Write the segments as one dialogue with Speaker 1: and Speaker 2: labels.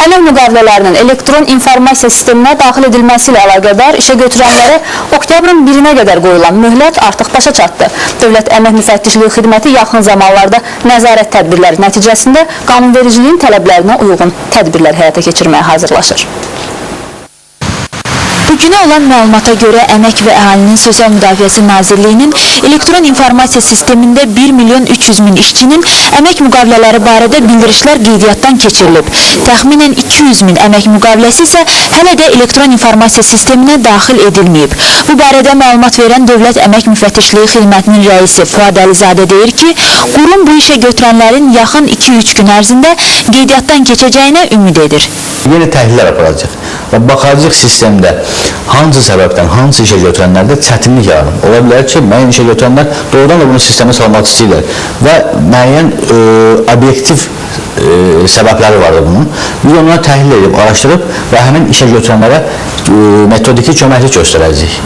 Speaker 1: Əmək müqavilələrinin elektron informasiya sisteminə daxil edilməsi ilə əlaqədar işə götürənlərə oktyabrın 1-nə qədər qoyulan möhlət artıq başa çatdı. Dövlət Əmək Müfəttişliyi Xidməti yaxın zamanlarda nəzarət tədbirləri nəticəsində qanunvericiliyin tələblərinə uyğun tədbirlər həyata keçirməyə hazırlaşır.
Speaker 2: Bugünə olan məlumata görə Əmək və Əhalinin Sosial Müdafiəsi Nazirliyinin elektron informasiya sistemində 1.300.000 işçinin əmək müqavilələri barədə bildirişlər qeydiyyatdan keçirilib. Təxminən 200.000 əmək müqaviləsi isə hələ də elektron informasiya sisteminə daxil edilməyib. Bu barədə məlumat verən Dövlət Əmək Müfəttişliyi Xidmətinin rəisi Fuad Əlizadə deyir ki, qurum bu işə götürənlərin yaxın 2-3 gün ərzində qeydiyyatdan keçəcəyinə ümid edir.
Speaker 3: Yeni təhlillər aparacaq və baxacaq sistemdə hansı səbəbdən, hansı işə götürənlərdə çətinlik yaranır. Ola bilər ki, müəyyən işə götürənlər doğrudan da bunu sistemə salmaq istəyirlər və müəyyən obyektiv səbəbləri vardır bunun. Biz onları təhlil edib, araşdırıb və həmin işə götürənlərə metodiki köməklik göstərəcəyik.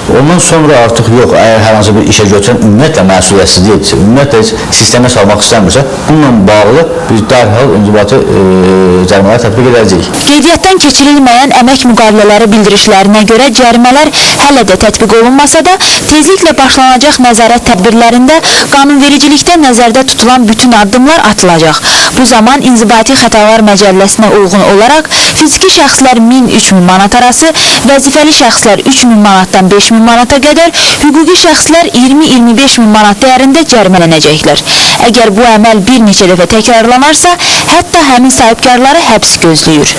Speaker 3: Ondan sonra artıq yox, əgər hər hansı bir işə götürən ümumiyyətlə məsuliyyətsiz deyilsə, ümumiyyətlə sistemə salmaq istəmirsə, bununla bağlı biz dərhal inzibati cərimələr tətbiq edəcəyik.
Speaker 2: Qeydiyyatdan keçirilməyən əmək müqavilələri bildirişlərinə görə cərimələr hələ də tətbiq olunmasa da, tezliklə başlanacaq nəzarət tədbirlərində qanunvericilikdə nəzərdə tutulan bütün addımlar atılacaq. Bu zaman İnzibati Xətalar Məcəlləsinə uyğun olaraq fiziki şəxslər 1000-3000 manat arası, vəzifəli şəxslər 3000 manatdan 5000 manata qədər, hüquqi şəxslər 20-25 min manat dəyərində cərimələnəcəklər. Əgər bu əməl bir neçə dəfə təkrarlanarsa, hətta həmin sahibkarları həbs gözləyir.